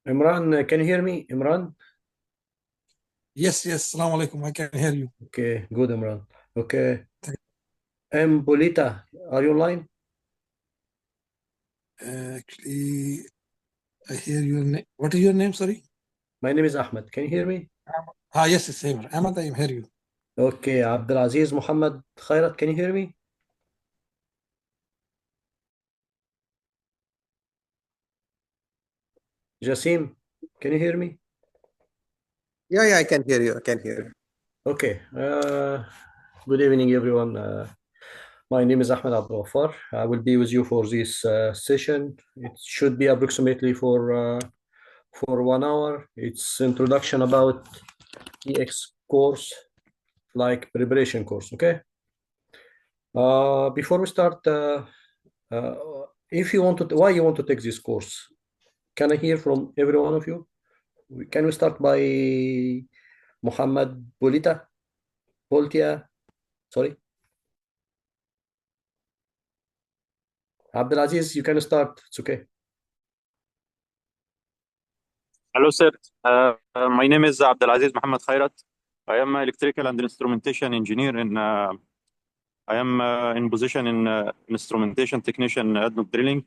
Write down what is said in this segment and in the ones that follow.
Imran, can you hear me? Imran? Yes, yes. Assalamu alaikum. I can hear you. Okay, good, Imran. Okay. Bolita, are you online? Actually, I hear your name. What is your name? Sorry. My name is Ahmed. Can you hear me? Yes, it's Ahmed. Ahmed, I hear you. Okay, Abdulaziz Muhammad Khairat, can you hear me? Jasim, can you hear me? Yeah, I can hear you. I can hear you. Okay. Good evening, everyone. My name is Ahmed El-Ghaffar. I will be with you for this session. It should be approximately for 1 hour. It's introduction about EX course, like preparation course. Okay. Before we start, uh, if you want to, why you want to take this course? Can I hear from every one of you? Can we start by Muhammad Boltia? Sorry, Abdulaziz, you can start. It's okay. Hello, sir. My name is Abdulaziz Mohammed Khairat. I am electrical and instrumentation engineer, and I am in position in instrumentation technician ADNOC drilling.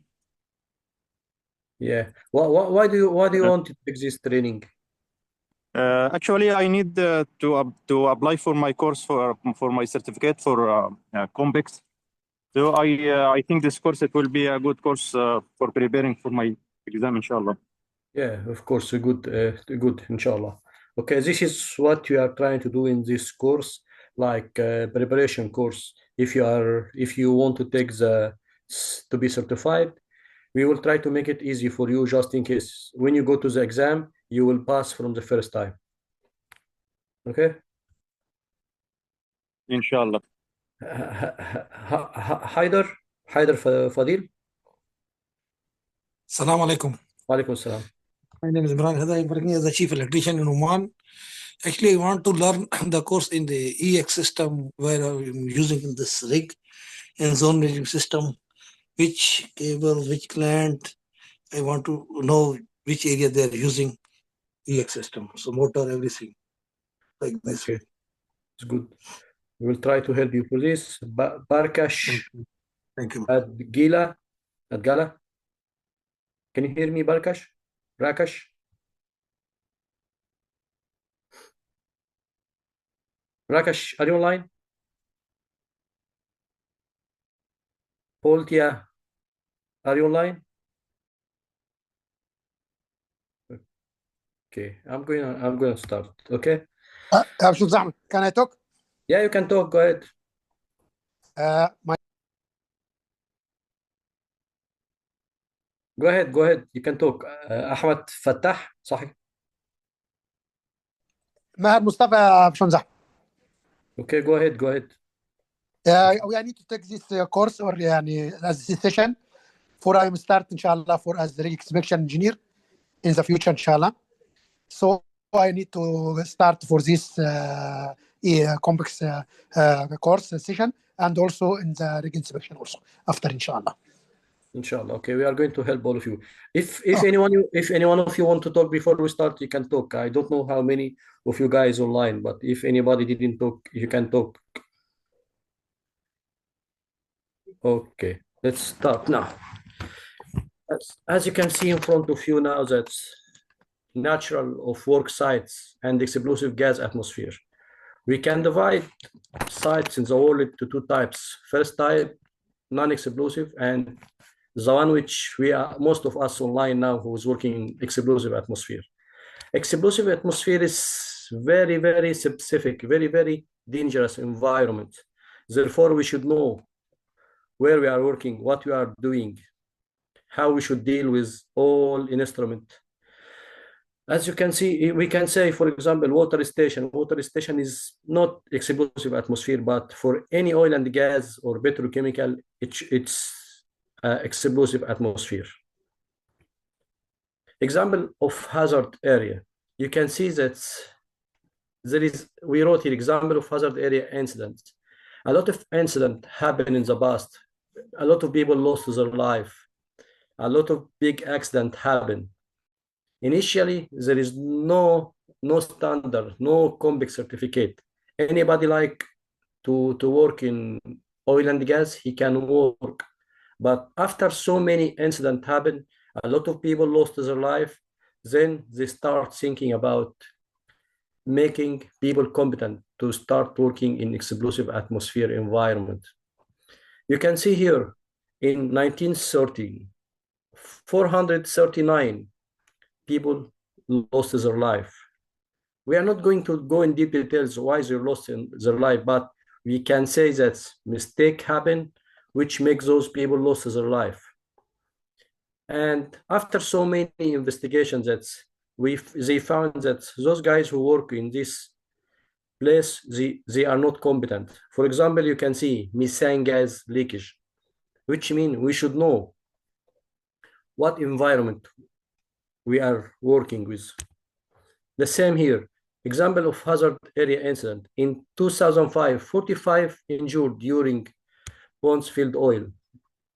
Yeah. Why do you Uh, want to take this training? Actually, I need to apply for my course for my certificate for CompEx. So I think this course it will be a good course for preparing for my exam, inshallah. Yeah, of course, good, inshallah. Okay, this is what you are trying to do in this course, like preparation course. If you want to take to be certified, we will try to make it easy for you, just in case when you go to the exam, you will pass from the first time. Okay. Inshallah. Haider, Fadil. Assalamu alaikum. Walaikum salam. My name is Imran Hada. I'm working as a chief electrician in Oman. Actually, I want to learn the course in the EX system where I'm using this rig and zone ranging system. Which cable, which client. I want to know which area they're using EX system. So motor, everything like this Okay, way. it's good. We will try to help you for this. Barkash Thank you. Thank you. at Gala. Can you hear me, Barkash? Rakash? Rakash, are you online? Poltia, are you online? Okay, I'm going to start. Okay. Abshul Zahman, can I talk? Yeah, you can talk. Go ahead. My Go ahead. Go ahead. You can talk. Ahmed Fattah, صحيح? Maher Mustafa Abshul Zahman. Okay, go ahead. Go ahead. I need to take this course or as this session for I am start inshallah for as the rig inspection engineer in the future inshallah. So I need to start for this complex course session and also in the rig inspection also after inshallah. Inshallah. Okay, we are going to help all of you. If anyone of you want to talk before we start, you can talk. I don't know how many of you guys online, but if anybody didn't talk, you can talk. Okay, let's start now. As you can see in front of you now, that's natural of work sites and explosive gas atmosphere. We can divide sites in the world into two types. First type, non-explosive, and the one which most of us online now who is working in explosive atmosphere. Explosive atmosphere is very, very specific, very, very dangerous environment. Therefore, we should know where we are working, what we are doing, how we should deal with all instrument. As you can see, we can say, for example, water station. Water station is not explosive atmosphere, but for any oil and gas or petrochemical, it's explosive atmosphere. Example of hazard area. You can see that we wrote here example of hazard area incidents. A lot of incidents happened in the past. A lot of people lost their life. A lot of big accident happened. Initially, there is no standard, no CompEx certificate. Anybody like to work in oil and gas, he can work. But after so many incidents happen, a lot of people lost their life, then they start thinking about making people competent to start working in explosive atmosphere environment. You can see here in 1930, 439 people lost their life. We are not going to go in deep details why they lost in their life, but we can say that mistake happened, which makes those people lose their life. And after so many investigations, they found that those guys who work in this place, they are not competent. For example, you can see methane gas leakage, which means we should know what environment we are working with. The same here. Example of hazard area incident. In 2005, 45 injured during Field oil.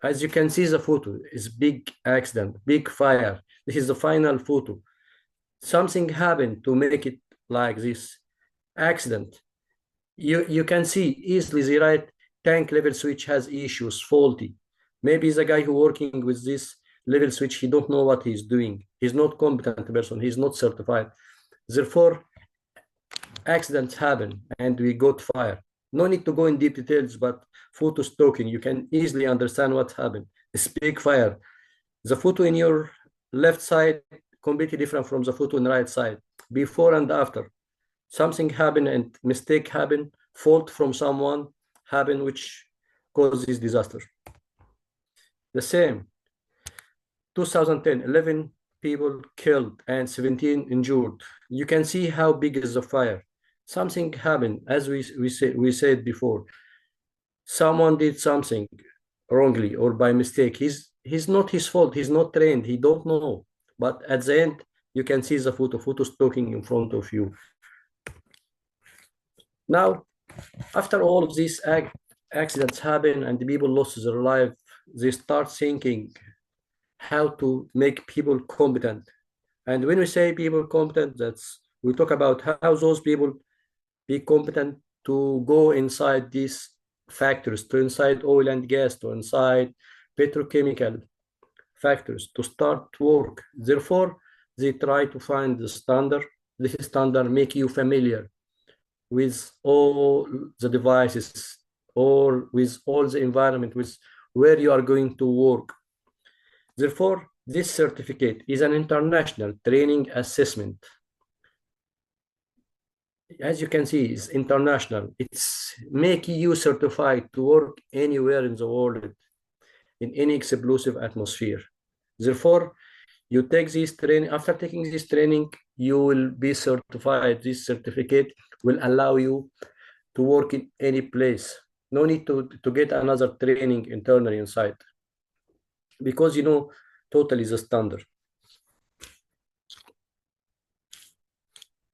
As you can see the photo, is big accident, big fire. This is the final photo. Something happened to make it like this accident. You can see easily the right tank level switch has issues, faulty. Maybe the guy who working with this level switch, he don't know what he's doing. He's not competent person, he's not certified. Therefore, accidents happen and we got fire. No need to go in deep details, but photo stalking, you can easily understand what happened. It's big fire. The photo in your left side completely different from the photo on the right side. Before and after, something happened and mistake happened, fault from someone happened, which caused this disaster. The same, 2010, 11 people killed and 17 injured. You can see how big is the fire. Something happened, as we said before. Someone did something wrongly or by mistake. He's not his fault. He's not trained. He don't know. But at the end, you can see the photo stalking in front of you. Now, after all of these accidents happen and the people lost their life, they start thinking how to make people competent. And when we say people competent, we talk about how those people be competent to go inside these factories, to inside oil and gas, to inside petrochemical factories, to start work. Therefore, they try to find the standard. This standard make you familiar with all the devices, or with all the environment, with where you are going to work. Therefore, this certificate is an international training assessment. As you can see, it's international. It's making you certified to work anywhere in the world, in any explosive atmosphere. Therefore, you take this training. After taking this training, you will be certified. This certificate will allow you to work in any place. No need to get another training internally inside, because you know totally the standard.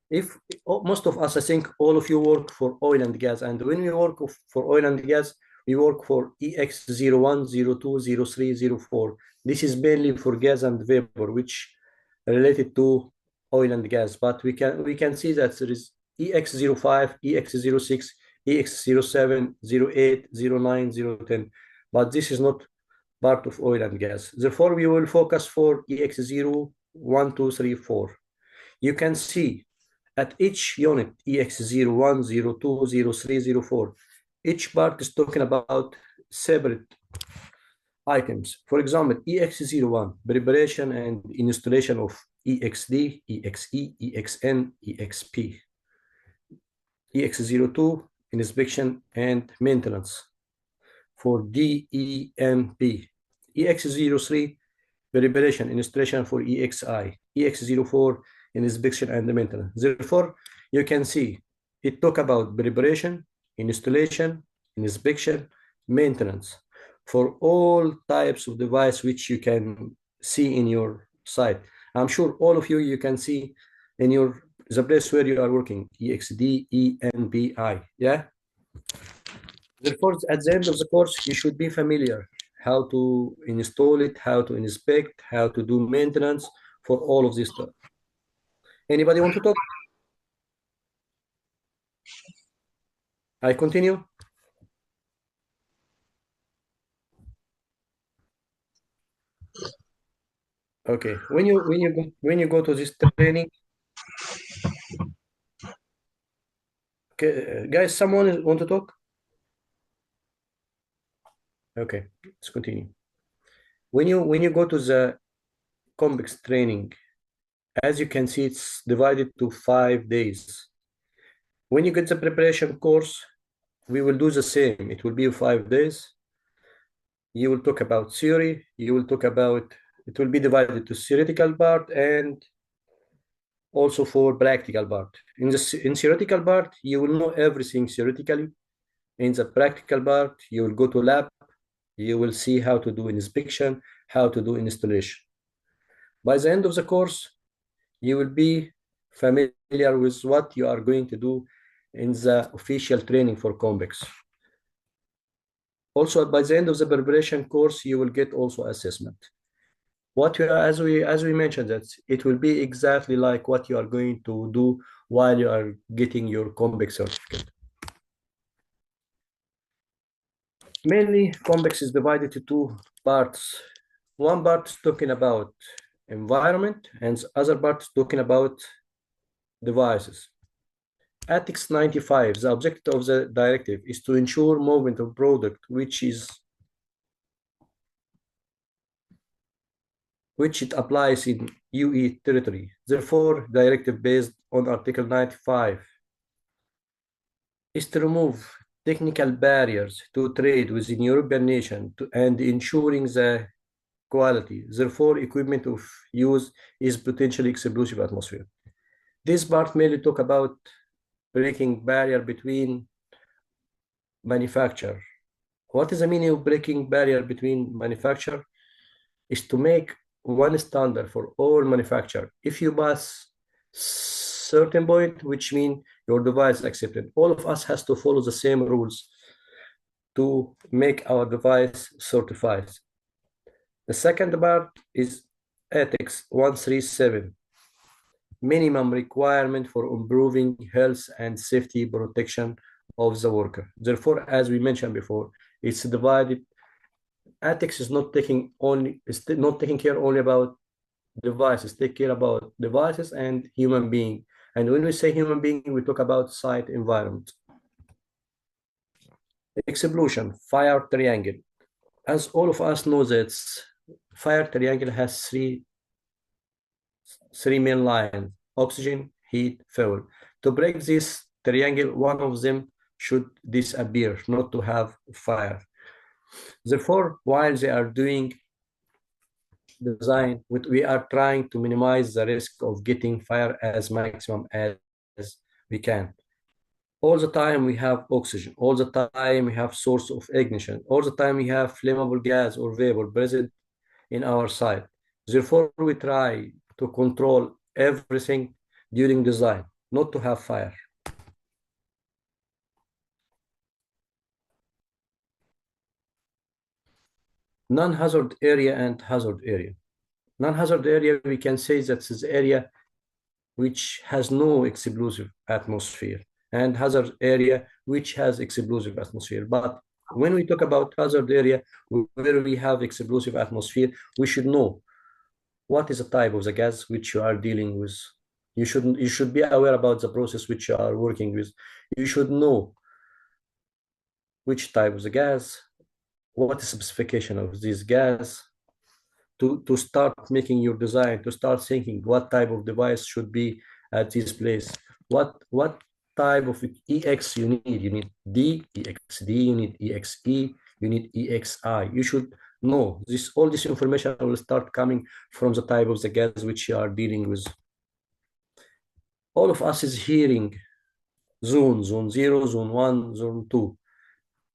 If most of us, I think all of you work for oil and gas, and when we work for oil and gas, we work for EX01, 02, 03, 04. This is mainly for gas and vapor, which related to oil and gas. But we can see that there is EX05, EX06, EX07, 08, 09, 010. But this is not part of oil and gas. Therefore, we will focus for EX0, 1, 2, 3, 4. You can see at each unit, EX01, 02, 03, 04, each part is talking about separate items. For example, EX01, preparation and installation of EXD, EXE, EXN, EXP. EX02, inspection and maintenance for DEMP. EX03, preparation, installation for EXI. EX04, inspection and maintenance. Therefore, you can see it talk about preparation, installation, inspection, maintenance for all types of device which you can see in your site. I'm sure all of you can see in the place where you are working, EXD, EMBI, yeah? Therefore, at the end of the course, you should be familiar how to install it, how to inspect, how to do maintenance for all of this stuff. Anybody want to talk? I continue. Okay, when you go to this training, okay, guys, someone want to talk? Okay, let's continue. When you go to the CompEx training, as you can see, it's divided to 5 days. When you get the preparation course, we will do the same. It will be 5 days. You will talk about theory. You will talk about, it will be divided to theoretical part and also for practical part. In theoretical part, you will know everything theoretically. In the practical part, you will go to lab. You will see how to do inspection, how to do installation. By the end of the course, you will be familiar with what you are going to do in the official training for CompEx. Also, by the end of the preparation course, you will get also assessment. As we mentioned, that it will be exactly like what you are going to do while you are getting your CompEx certificate. Mainly, CompEx is divided into 2 parts. One part is talking about environment, and the other part is talking about devices. ATEX 95, the objective of the directive is to ensure movement of product which it applies in UE territory. Therefore, directive based on Article 95 is to remove technical barriers to trade within European nation and ensuring the quality. Therefore, equipment of use is potentially explosive atmosphere. This part mainly talk about breaking barrier between manufacturer. What is the meaning of breaking barrier between manufacturer? Is to make one standard for all manufacturer. If you pass certain point, which means your device is accepted, all of us has to follow the same rules to make our device certified. The second part is ATEX 137, minimum requirement for improving health and safety protection of the worker. Therefore, as we mentioned before, it's divided. ATEX is not taking care only about devices, take care about devices and human being. And when we say human being, we talk about site environment. Explosion, fire triangle. As all of us know that fire triangle has three main lines: oxygen, heat, fuel. To break this triangle, one of them should disappear, not to have fire. Therefore, while they are doing design, we are trying to minimize the risk of getting fire as maximum as we can. All the time we have oxygen, all the time we have source of ignition, all the time we have flammable gas or vapor present in our site. Therefore, we try to control everything during design, not to have fire. Non-hazard area and hazard area. Non-hazard area, we can say that is area which has no explosive atmosphere, and hazard area which has explosive atmosphere. But when we talk about hazard area where we have explosive atmosphere, we should know what is the type of the gas which you are dealing with. You should be aware about the process which you are working with. You should know which type of the gas, what is the specification of this gas, to start making your design, to start thinking what type of device should be at this place, what type of EX you need. You need D, EXD, you need EXE, you need EXI. You should know this. All this information will start coming from the type of the gas which you are dealing with. All of us is hearing zone 0, zone 1, zone 2.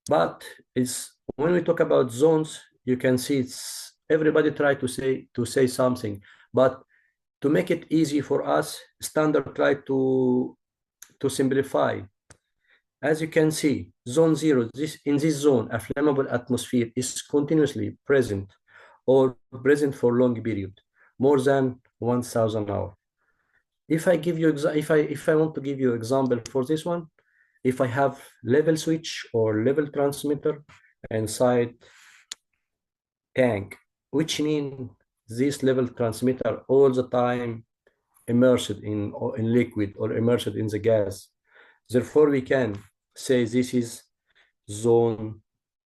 But it's when we talk about zones, you can see it's everybody try to say something, but to make it easy for us, standard try to simplify. As you can see, zone 0, in this zone, a flammable atmosphere is continuously present or present for long period, more than 1000 hours. If I give you if I want to give you example for this one, if I have level switch or level transmitter inside tank, which mean this level transmitter all the time immersed in liquid or immersed in the gas. Therefore, we can say this is zone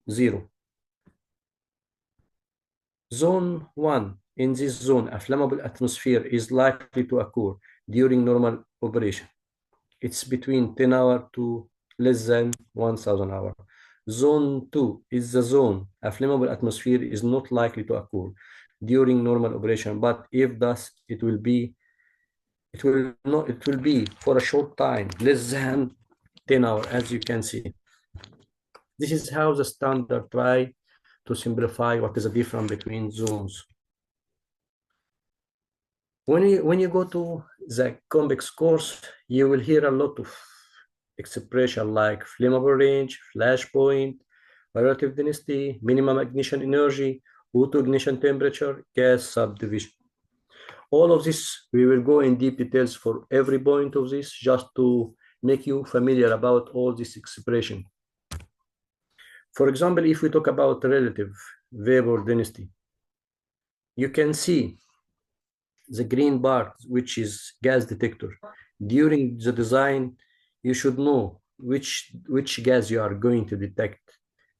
0. Zone 1, in this zone, a flammable atmosphere is likely to occur during normal operation. It's between 10 hours to less than 1000 hours. Zone 2 is the zone a flammable atmosphere is not likely to occur during normal operation, but if thus it will be for a short time, less than 10 hours, as you can see. This is how the standard try to simplify what is the difference between zones. When you go to the CompEx course, you will hear a lot of expression like flammable range, flash point, relative density, minimum ignition energy, auto ignition temperature, gas subdivision. All of this, we will go in deep details for every point of this, just to make you familiar about all this expression. For example, if we talk about relative vapor density, you can see the green bar, which is gas detector. During the design, you should know which gas you are going to detect.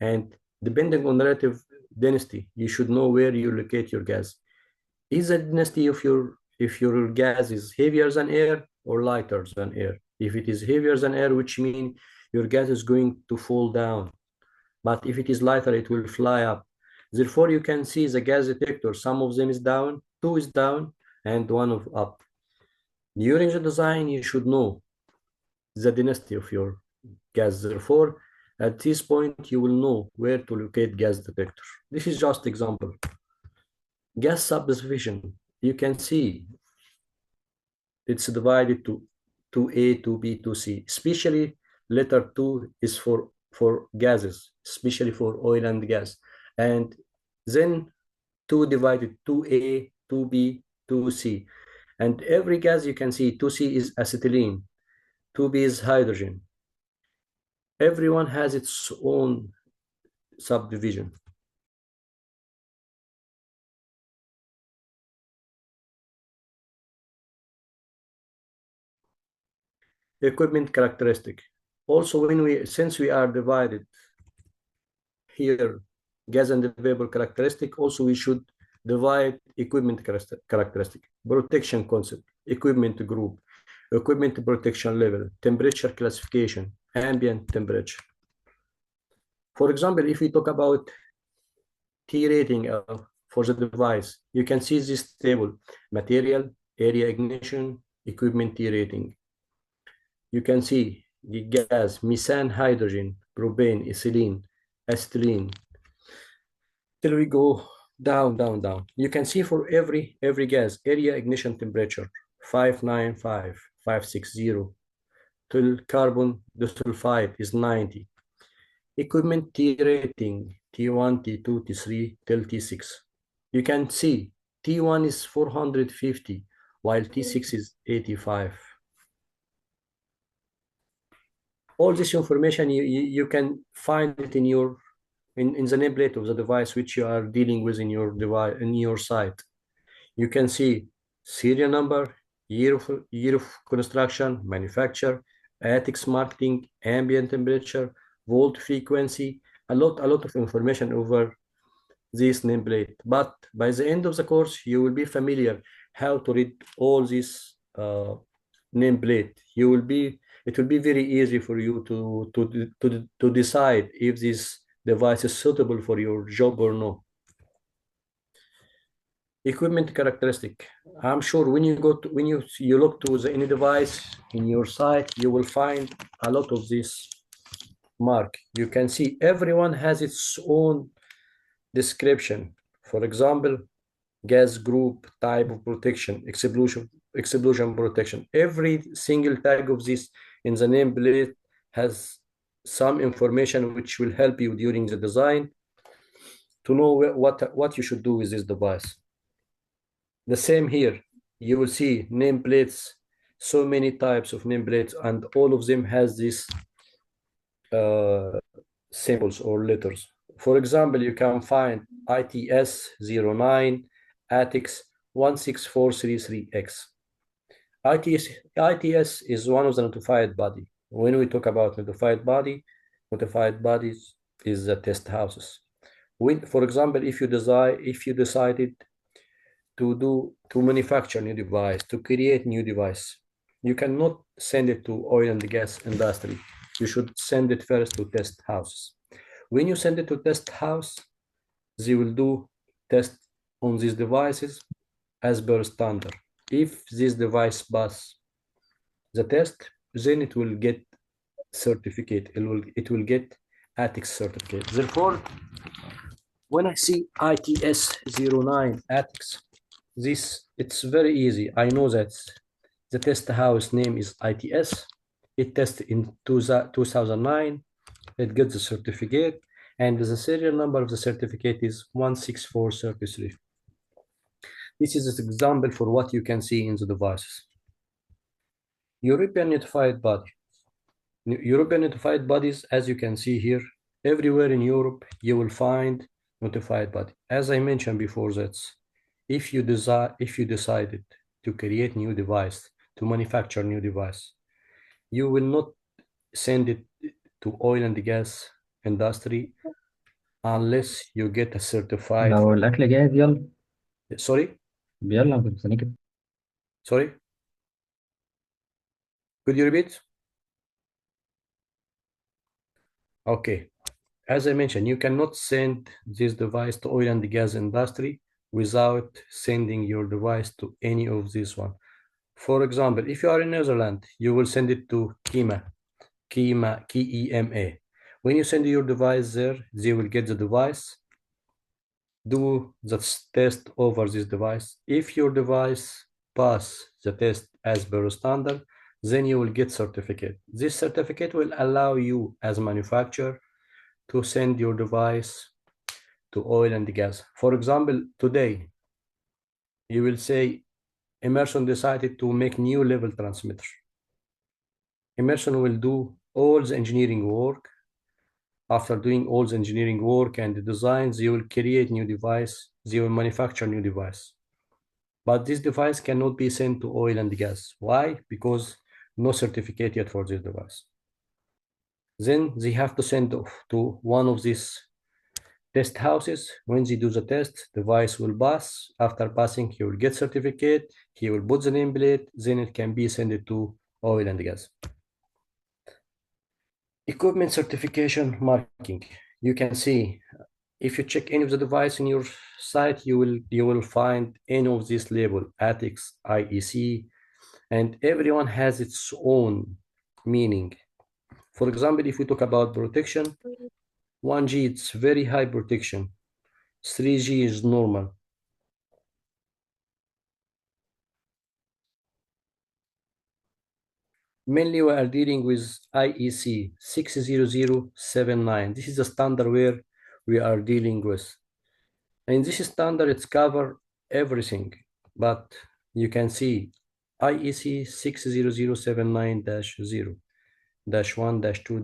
And depending on relative density, you should know where you locate your gas. Is the density of if your gas is heavier than air or lighter than air? If it is heavier than air, which means your gas is going to fall down. But if it is lighter, it will fly up. Therefore, you can see the gas detector, some of them is down, 2 is down, and 1 of up. During the design, you should know the density of your gas. Therefore, at this point, you will know where to locate gas detector. This is just example. Gas subdivision, you can see it's divided to 2A, 2B, 2C. Especially letter 2 is for gases, especially for oil and gas. And then 2 divided 2A, 2B, 2C. And every gas you can see, 2C is acetylene, 2B is hydrogen. Everyone has its own subdivision. Equipment characteristic. Also, since we are divided here, gas and vapor characteristic, also we should divide equipment characteristic, protection concept, equipment group, equipment protection level, temperature classification, ambient temperature. For example, if we talk about T rating for the device, you can see this table: material, area ignition, equipment T rating. You can see the gas, methane, hydrogen, propane, ethylene, acetylene. Till we go down. You can see for every gas, area ignition temperature, 595, 560, till carbon disulfide is 90. Equipment T rating, T1, T2, T3, till T6. You can see T1 is 450, while T6 is 85. All this information, you can find it in the nameplate of the device which you are dealing with in your device, in your site. You can see serial number, year of construction, manufacture, ATEX marketing, ambient temperature, volt frequency, a lot of information over this nameplate. But by the end of the course, you will be familiar how to read all this nameplate. It will be very easy for you to decide if this device is suitable for your job or no. Equipment characteristic. I'm sure when you look to any device in your site, you will find a lot of this mark. You can see everyone has its own description. For example, gas group, type of protection, explosion protection. Every single tag of this in the nameplate has some information which will help you during the design to know what you should do with this device. The same here. you will see nameplates, so many types of nameplates, and all of them has these symbols or letters. For example, you can find ITS 09, ATEX 16433X. ITS is one of the notified body. When we talk about notified bodies is the test houses. For example, if you decided to manufacture new device, to create new device, you cannot send it to oil and gas industry. You should send it first to test houses. When you send it to test house, they will do test on these devices as per standard. If this device pass the test, then it will get certificate. It will get ATEX certificate. Therefore, when I see ITS 09 ATEX, it's very easy. I know that the test house name is ITS. It tested in 2009. It gets the certificate, and the serial number of the certificate is 16433. This is an example for what you can see in the devices. European notified body. European notified bodies, as you can see here, everywhere in Europe, you will find notified body. As I mentioned before, that if you decided to create new device, to manufacture new device, you will not send it to oil and gas industry unless you get a certified. لو الأكل جاهز يلا Sorry, يلا كنت مستنيك. sorry. Could you repeat? Okay. As I mentioned, you cannot send this device to oil and gas industry without sending your device to any of these one. For example, if you are in Netherlands, you will send it to KEMA. When you send your device there, they will get the device, do the test over this device. If your device pass the test as per standard, then you will get certificate. This certificate will allow you as a manufacturer to send your device to oil and gas. For example, today, you will say Emerson decided to make new level transmitter. Emerson will do all the engineering work. After doing all the engineering work and the designs, they will create new device, they will manufacture new device. But this device cannot be sent to oil and gas. Why? Because no certificate yet for this device. Then they have to send to one of these test houses. When they do the test, device will pass. After passing, he will get certificate. He will put the nameplate. Then it can be sent to oil and gas. Equipment certification marking. You can see if you check any of the device in your site, you will find any of this label, ATEX, IEC, and everyone has its own meaning. For example, if we talk about protection, 1G, it's very high protection. 3G is normal. Mainly we are dealing with IEC 60079. This is the standard where we are dealing with. In this standard, it's cover everything, but you can see IEC 60079-0, -1, -2,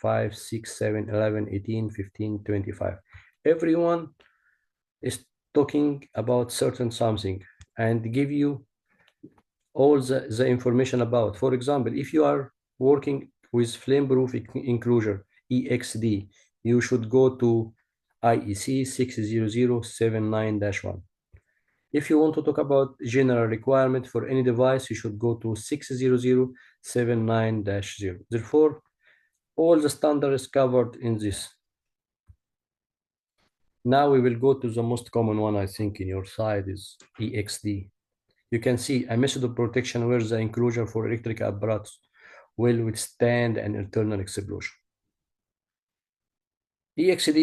-5, 6, 7, 11, 18, 15, 25. Everyone is talking about certain something and give you all the information about. For example, if you are working with flameproof enclosure, EXD, you should go to IEC 60079-1. If you want to talk about general requirement for any device, you should go to 60079-0. Therefore, all the standards covered in this. Now we will go to the most common one, I think, in your side is EXD. You can see a method of protection where the enclosure for electric apparatus will withstand an internal explosion. EXD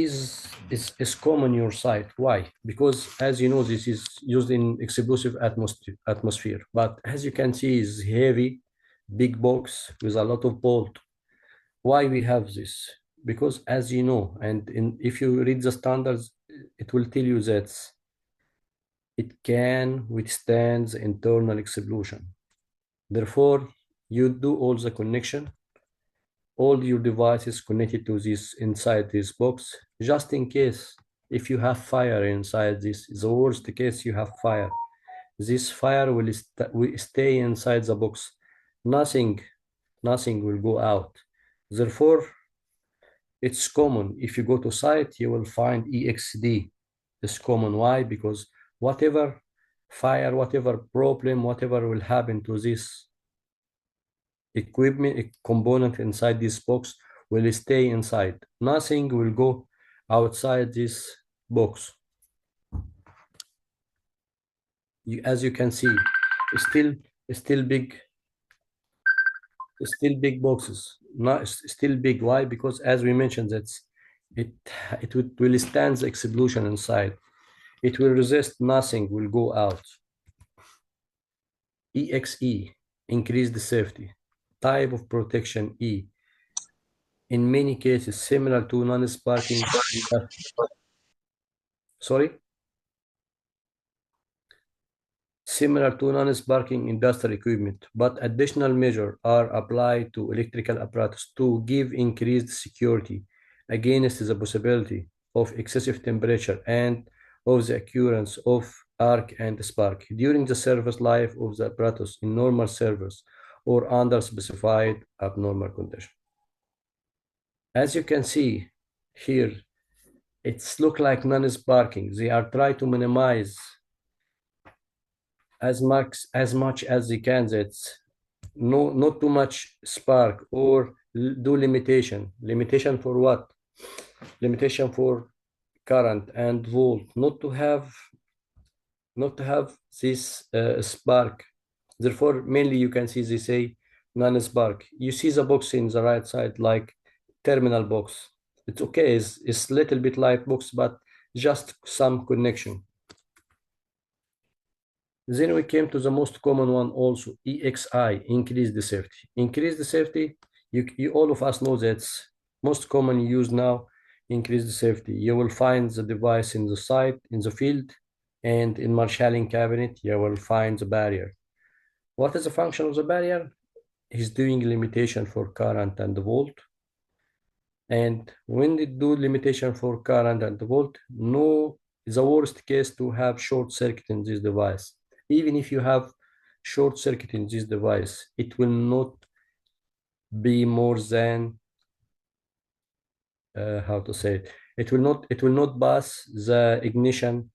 is common in your site. Why? Because as you know, this is used in explosive atmosphere. But as you can see, it's heavy, big box with a lot of bolt. Why we have this? Because as you know, and if you read the standards, it will tell you that it can withstand the internal explosion. Therefore, you do all the connection, all your devices connected to this inside this box, just in case if you have fire inside this, the worst case you have fire. This fire will stay inside the box. Nothing will go out. Therefore, it's common. If you go to site, you will find EXD. It's common. Why? Because whatever fire, whatever problem, whatever will happen to this equipment, component inside this box will stay inside. Nothing will go outside this box. As you can see, still big boxes. Not still big. Why? Because as we mentioned, it will stand the explosion inside. It will resist. Nothing will go out. EXE, increase the safety. Type of protection E. In many cases, similar to non-sparking. Sorry. Similar to non-sparking industrial equipment, but additional measures are applied to electrical apparatus to give increased security against the possibility of excessive temperature and of the occurrence of arc and spark during the service life of the apparatus in normal service or under specified abnormal condition. As you can see here, it's look like non-sparking. They are trying to minimize as much as they can. That's not too much spark, or do limitation for what? Limitation for current and volt, not to have this spark. Therefore, mainly you can see they say non-spark. You see the box in the right side like terminal box. It's okay, it's little bit light box, but just some connection. Then we came to the most common one also, EXI, increase the safety. Increase the safety, you all of us know that's most commonly used now, increase the safety. You will find the device in the site, in the field, and in marshalling cabinet, you will find the barrier. What is the function of the barrier? It's doing limitation for current and volt. And when they do limitation for current and volt, no, the worst case to have short circuit in this device. Even if you have short circuit in this device, it will not be more than how to say it will not pass the ignition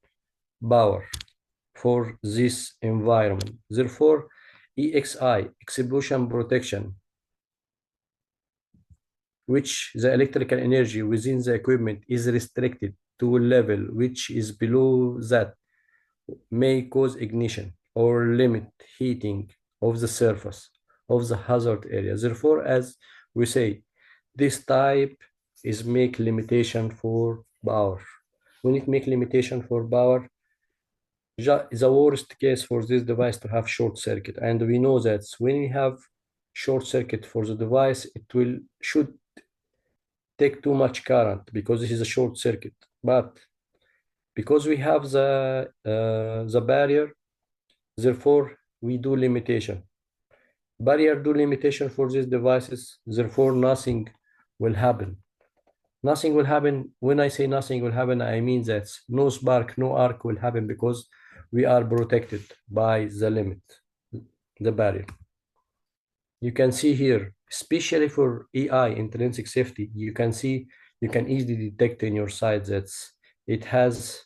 power for this environment. Therefore, EXI, explosion protection, which the electrical energy within the equipment is restricted to a level which is below that, may cause ignition or limit heating of the surface of the hazard area. Therefore, as we say, this type is make limitation for power. When it make limitation for power, the worst case for this device to have short circuit. And we know that when we have short circuit for the device, it should take too much current because this is a short circuit. But because we have the barrier, therefore we do limitation. Barrier do limitation for these devices, therefore nothing will happen. Nothing will happen. When I say nothing will happen, I mean that no spark, no arc will happen because we are protected by the limit, the barrier. You can see here, especially for EI, intrinsic safety, you can easily detect in your site that it has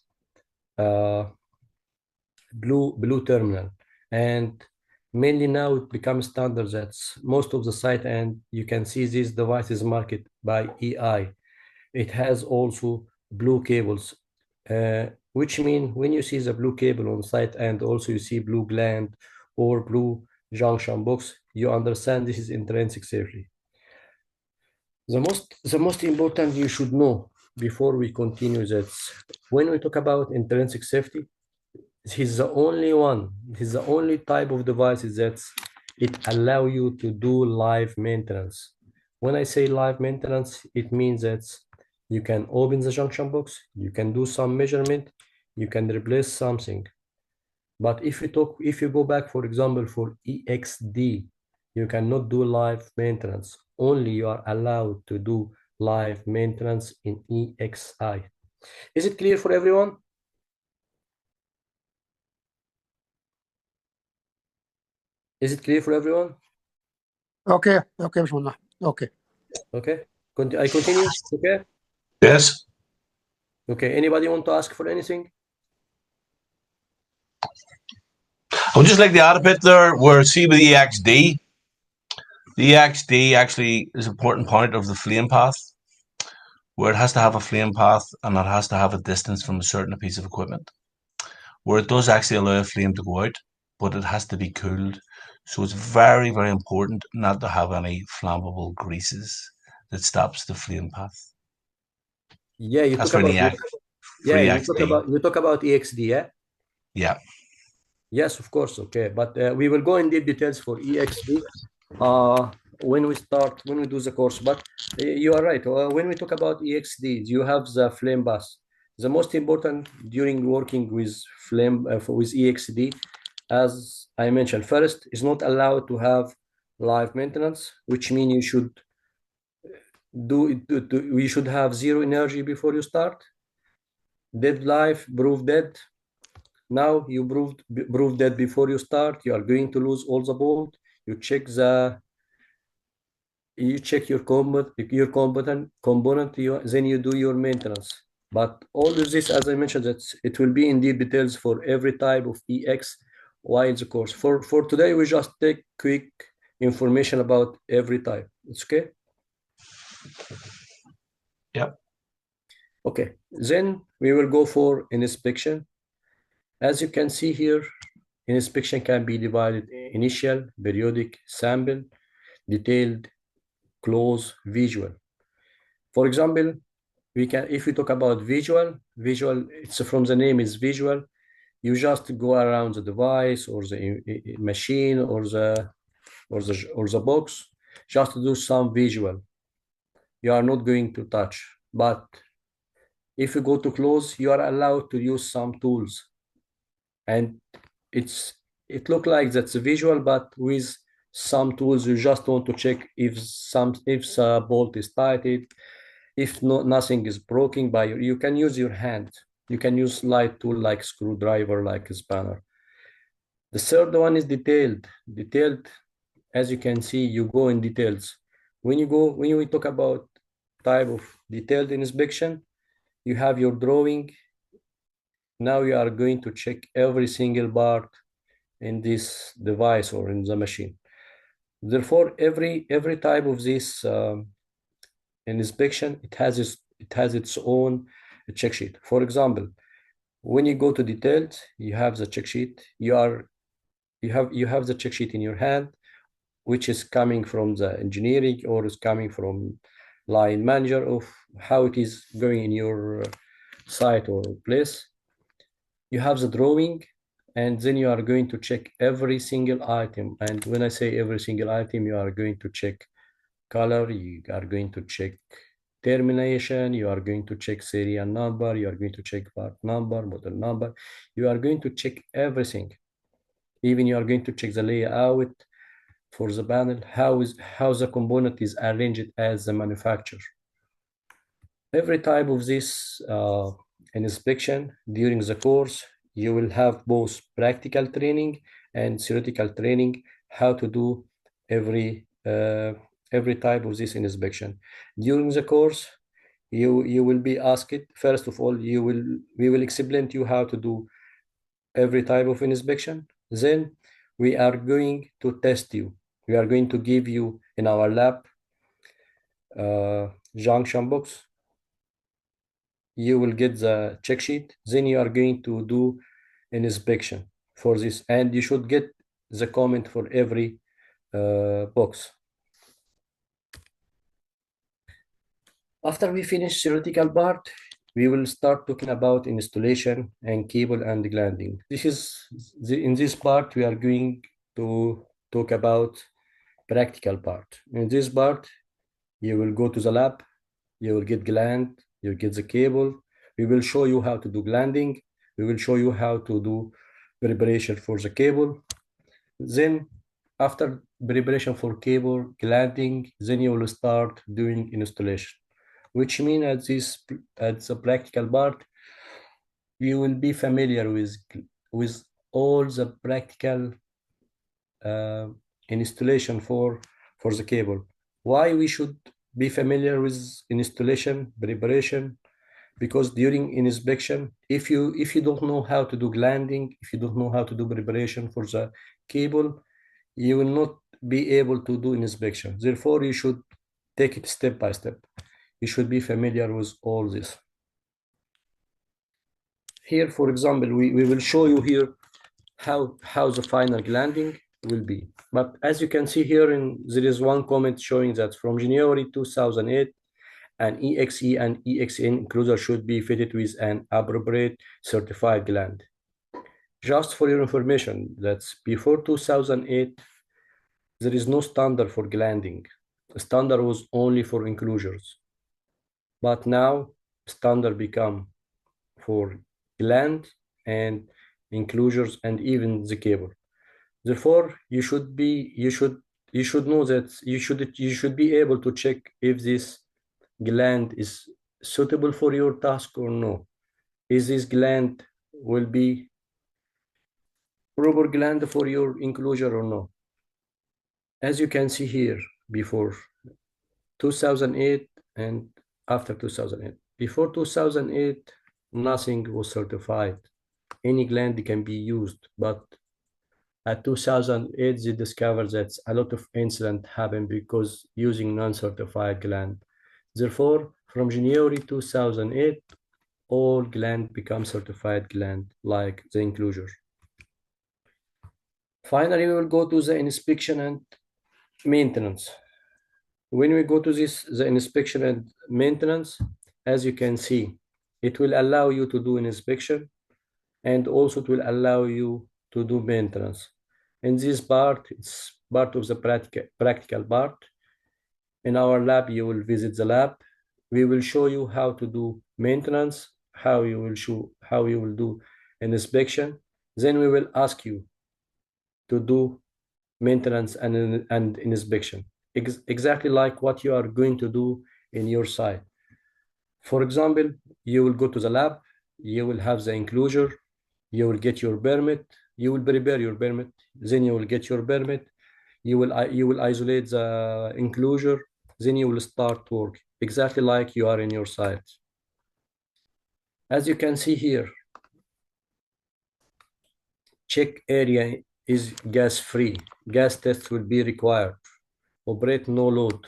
blue terminal, and mainly now it becomes standard that most of the site, and you can see this device is marked by EI. It has also blue cables, which mean when you see the blue cable on site and also you see blue gland or blue junction box, you understand this is intrinsic safety. The most important you should know before we continue that when we talk about intrinsic safety, he's the only one, he's the only type of devices that it allow you to do live maintenance. When I say live maintenance, it means that you can open the junction box, you can do some measurement, you can replace something. But if you go back, for example, for EXD, you cannot do live maintenance. Only you are allowed to do live maintenance in EXI. Is it clear for everyone? Is it clear for everyone? Okay, okay, Bismillah. Okay. Okay. I continue. Okay. Yes. Okay. Anybody want to ask for anything? I would just like to add a bit there where see with EXD. The EXD actually is an important point of the flame path, where it has to have a flame path and it has to have a distance from a certain piece of equipment, where it does actually allow a flame to go out, but it has to be cooled. So it's very, very important not to have any flammable greases that stops the flame path. Yeah, you That's talk for about EXD. you talk about EXD, yeah? Yeah. Yes, of course. Okay, but we will go in deep details for EXD when we do the course. But you are right. When we talk about EXD, you have the flame bus. The most important during working with with EXD, as I mentioned, first is not allowed to have live maintenance, which means you should we should have zero energy before you start. Dead life, proof dead. Now you prove that before you start, you are going to lose all the bolt. You check your component. Then you do your maintenance. But all of this, as I mentioned, it will be in deep details for every type of EX while the course. For today, we just take quick information about every type. It's okay. Yep. Okay. Then we will go for an inspection. As you can see here, inspection can be divided initial, periodic, sample, detailed, close, visual. For example, if we talk about visual, it's from the name is visual. You just go around the device or the machine or the box, just to do some visual. You are not going to touch. But if you go to close, you are allowed to use some tools, and it look like that's a visual, but with some tools you just want to check if the bolt is tighted, if nothing is broken by you can use your hand. You can use light tool like screwdriver, like a spanner. The third one is detailed. As you can see, you go in details. When we talk about type of detailed inspection, you have your drawing. Now you are going to check every single part in this device or in the machine. Therefore, every type of this inspection, it has its own check sheet. For example, when you go to detailed, you have the check sheet. You have the check sheet in your hand, which is coming from the engineering or is coming from line manager of how it is going in your site or place. You have the drawing, and then you are going to check every single item. And when I say every single item, you are going to check color, you are going to check termination, you are going to check serial number, you are going to check part number, model number. You are going to check everything. Even you are going to check the layout for the panel, how the component is arranged as the manufacturer. Every type of this inspection during the course, you will have both practical training and theoretical training, how to do every type of this inspection. During the course, you will be asked, first of all, we will explain to you how to do every type of inspection. Then we are going to test you. We are going to give you in our lab junction box. You will get the check sheet. Then you are going to do an inspection for this, and you should get the comment for every box. After we finish theoretical part, we will start talking about installation and cable and glanding. In this part, we are going to talk about practical part. In this part, you will go to the lab, you will get gland, you get the cable. We will show you how to do glanding. We will show you how to do preparation for the cable. Then after preparation for cable glanding, then you will start doing installation, which means at the practical part, you will be familiar with all the practical installation for the cable. Why we should be familiar with installation preparation? Because during inspection, if you don't know how to do glanding, if you don't know how to do preparation for the cable, you will not be able to do inspection. Therefore, you should take it step by step. You should be familiar with all this. Here, for example, we will show you here how the final glanding will be. But as you can see here, there is one comment showing that from January 2008, an EXE and EXN enclosure should be fitted with an appropriate certified gland. Just for your information, that's before 2008, there is no standard for glanding. The standard was only for enclosures. But now, standard become for gland and enclosures and even the cable. Therefore, you should know that you should be able to check if this gland is suitable for your task or no. Is this gland will be proper gland for your enclosure or no? As you can see here, before 2008 and after 2008. Before 2008, nothing was certified. Any gland can be used, but at 2008, they discovered that a lot of incidents happen because using non-certified gland. Therefore, from January 2008, all gland become certified gland, like the enclosure. Finally, we will go to the inspection and maintenance. When we go to the inspection and maintenance, as you can see, it will allow you to do an inspection, and also it will allow you to do maintenance. In this part, it's part of the practical part. In our lab, you will visit the lab. We will show you how to do maintenance, how you will do an inspection. Then we will ask you to do maintenance and inspection, exactly like what you are going to do in your site. For example, you will go to the lab, you will have the enclosure, you will get your permit, you will prepare your permit, then you will get your permit, you will isolate the enclosure, then you will start work, exactly like you are in your site. As you can see here, check area is gas-free. Gas test will be required. Operate no load.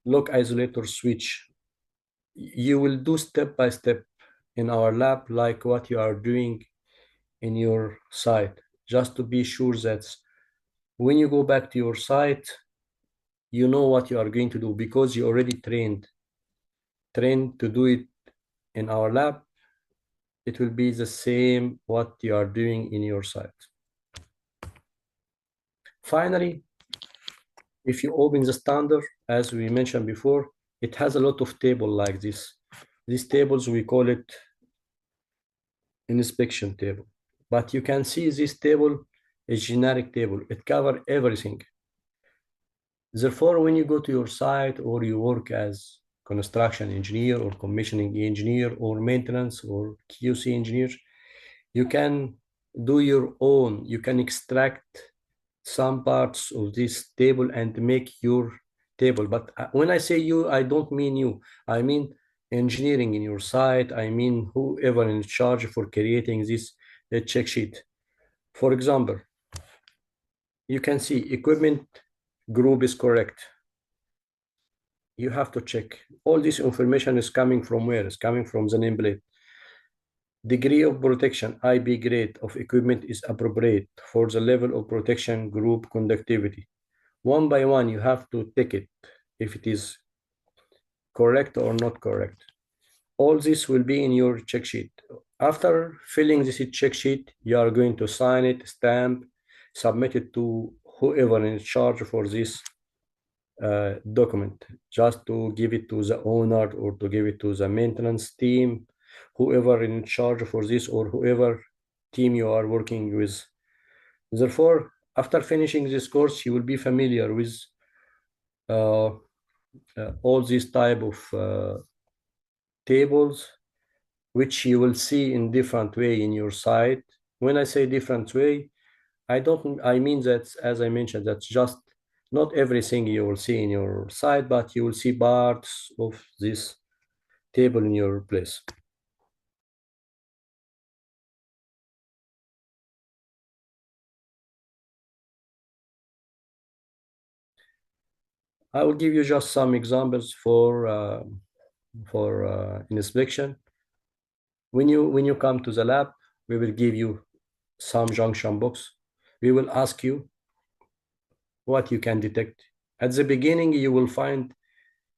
Lock isolator switch. You will do step by step in our lab like what you are doing in your site, just to be sure that when you go back to your site, you know what you are going to do because you already trained to do it in our lab. It will be the same what you are doing in your site. Finally, if you open the standard, as we mentioned before, it has a lot of tables like this. These tables, we call it inspection table. But you can see this table is generic table. It covers everything. Therefore, when you go to your site or you work as construction engineer or commissioning engineer or maintenance or QC engineer, you can do your own. You can extract some parts of this table and make your table. But when I say you, I don't mean you. I mean engineering in your site. I mean whoever in charge for creating this check sheet. For example, you can see equipment group is correct. You have to check. All this information is coming from where? It's coming from the nameplate. Degree of protection, IB grade of equipment is appropriate for the level of protection group conductivity. One by one, you have to take it if it is correct or not correct. All this will be in your check sheet. After filling this check sheet, you are going to sign it, stamp, submit it to whoever in charge for this document, just to give it to the owner or to give it to the maintenance team, whoever in charge for this or whoever team you are working with. Therefore, after finishing this course, you will be familiar with all these type of tables, which you will see in different way in your site. When I say different way, I mean that, as I mentioned, that's just not everything you will see in your site, but you will see parts of this table in your place. I will give you just some examples for inspection. When you come to the lab, we will give you some junction box. We will ask you what you can detect. At the beginning, you will find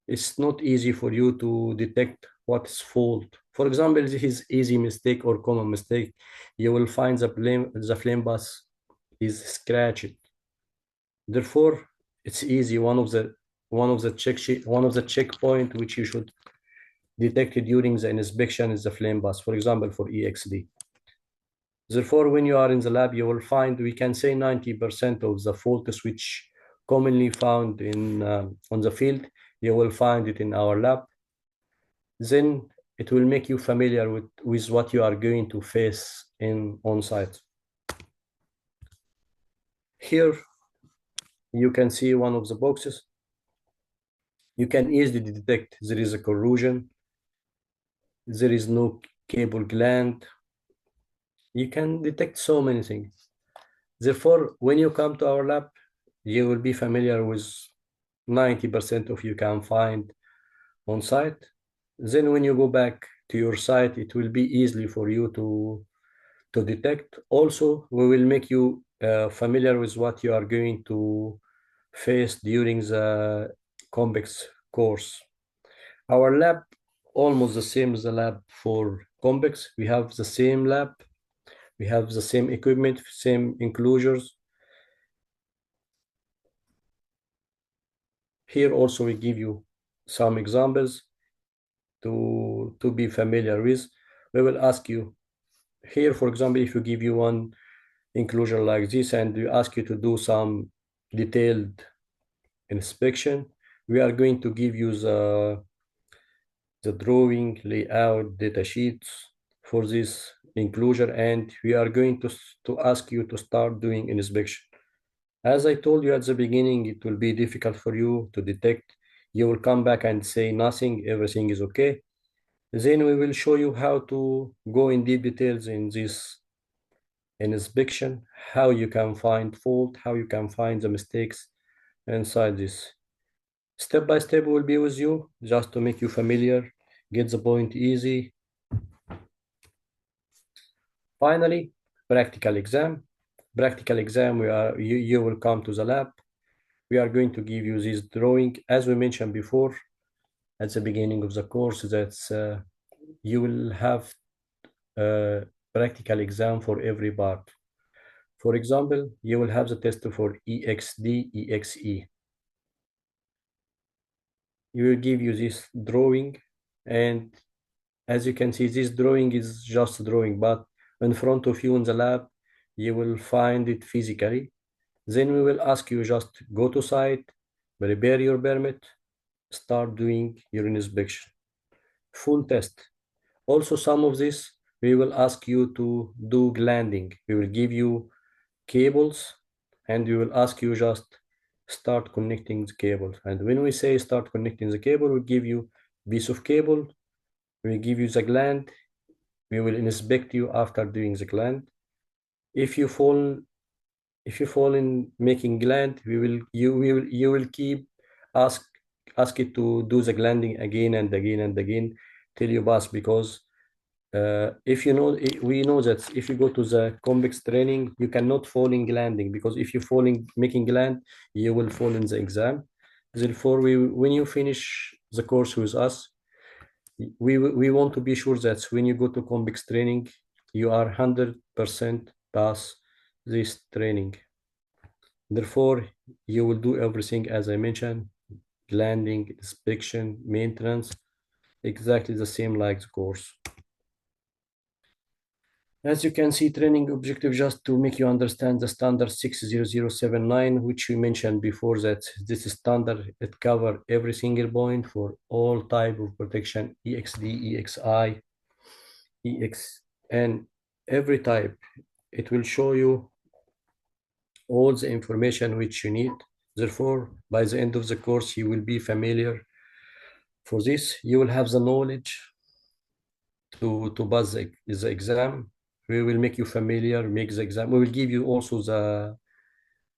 it's not easy for you to detect what's fault. For example, this is easy mistake or common mistake. You will find the flame bus is scratched. Therefore, it's easy. One of the checkpoint which you should detect during the inspection is the flame bus. For example, for EXD. Therefore, when you are in the lab, you will find, we can say 90% of the faults which commonly found in on the field, you will find it in our lab. Then it will make you familiar with what you are going to face on site. Here, you can see one of the boxes. You can easily detect there is a corrosion. There is no cable gland. You can detect so many things. Therefore, when you come to our lab, you will be familiar with 90% of you can find on site. Then when you go back to your site, it will be easily for you to detect. Also, we will make you familiar with what you are going to face during the CompEx course. Our lab, almost the same as the lab for CompEx. We have the same lab. We have the same equipment, same enclosures. Here also we give you some examples to be familiar with. We will ask you here, for example, if you give you one enclosure like this and we ask you to do some detailed inspection, we are going to give you the drawing, layout, data sheets for this enclosure, and we are going to ask you to start doing inspection. As I told you at the beginning, it will be difficult for you to detect. You will come back and say nothing, everything is okay. Then we will show you how to go in deep details in this inspection, how you can find fault, how you can find the mistakes inside this. Step by step, we'll be with you just to make you familiar, get the point easy. Finally, practical exam. Practical exam, you will come to the lab. We are going to give you this drawing. As we mentioned before, at the beginning of the course, that you will have a practical exam for every part. For example, you will have the test for EXD, EXE. We will give you this drawing, and as you can see, this drawing is just a drawing, but in front of you in the lab, you will find it physically. Then we will ask you just go to site, prepare your permit, start doing your inspection. Full test. Also, some of this, we will ask you to do glanding. We will give you cables and we will ask you just start connecting the cables. And when we say start connecting the cable, we give you piece of cable, we give you the gland, we will inspect you after doing the gland. If you fall in making gland, you will keep ask it to do the glanding again and again and again till you pass, because if you know, we know that if you go to the CompEx training, you cannot fall in glanding, because if you fall in making gland, you will fall in the exam. Therefore, when you finish the course with us, we want to be sure that when you go to CompEx training, you are 100% pass this training. Therefore, you will do everything as I mentioned, glanding, inspection, maintenance, exactly the same like the course. As you can see, training objective just to make you understand the standard 60079, which we mentioned before, that this standard, it covers every single point for all type of protection, EXD, EXI, EX, and every type. It will show you all the information which you need. Therefore, by the end of the course, you will be familiar. For this, you will have the knowledge to pass the exam. We will make you familiar, make the exam. We will give you also the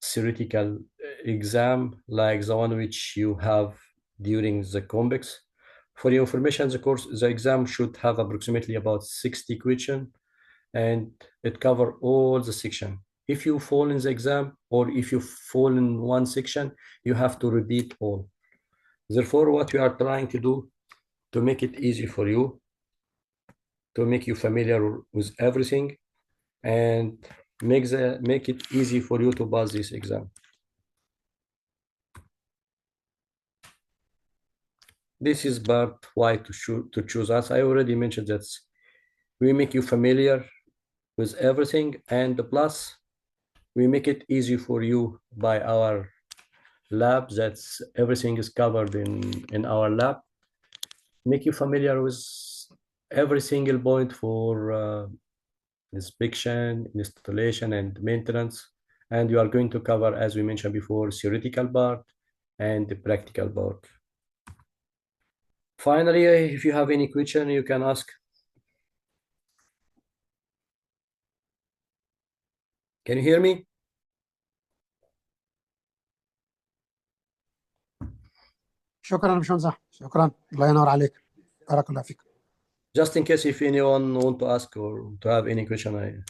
theoretical exam, like the one which you have during the CompEx. For your information, the course, the exam should have approximately about 60 questions, and it cover all the section. If you fall in the exam, or if you fall in one section, you have to repeat all. Therefore, what we are trying to do to make it easy for you, to make you familiar with everything, and make it easy for you to pass this exam. This is part why to choose us. I already mentioned that we make you familiar with everything, and plus we make it easy for you by our lab. That's everything is covered in our lab. Make you familiar with every single point for inspection, installation, and maintenance. And you are going to cover, as we mentioned before, theoretical part and the practical part. Finally, if you have any question, you can ask. Can you hear me? شكرا يا باشمهندس أحمد. شكرا، الله ينور عليك، بارك الله فيك. Just in case if anyone want to ask or to have any question,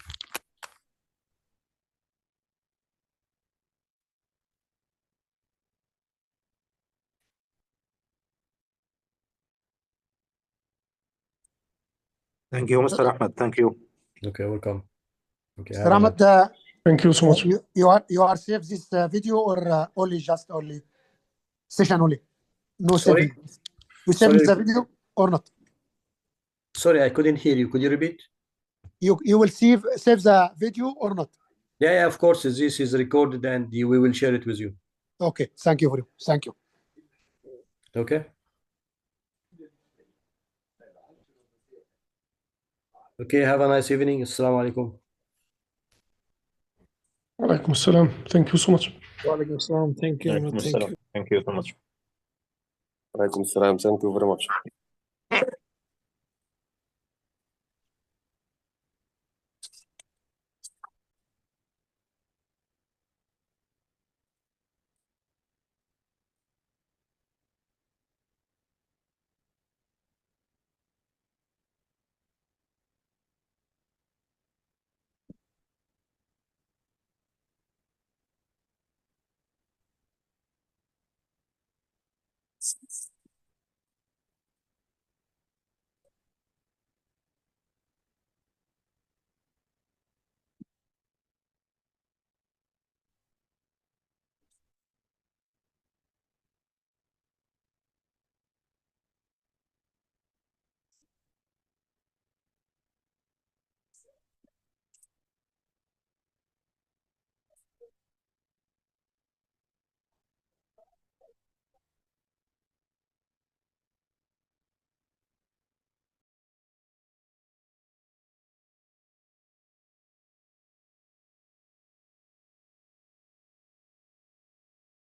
Thank you, Mr. Ahmed. Thank you. Okay, welcome. Okay, Mr. Ahmed, Thank you so much. you are save this video or only session only? No Sorry? saving. You save Sorry. the video or not? Sorry, I couldn't hear you. Could you repeat? You will save the video or not? Yeah, of course. This is recorded and we will share it with you. Okay, thank you for you. Thank you. Okay. Okay, have a nice evening. Assalamu alaikum. Alaikum assalam. Thank you so much. Walaikum assalam. Thank you. Thank you. Thank you so much. Alaikum salam. Thank you very much.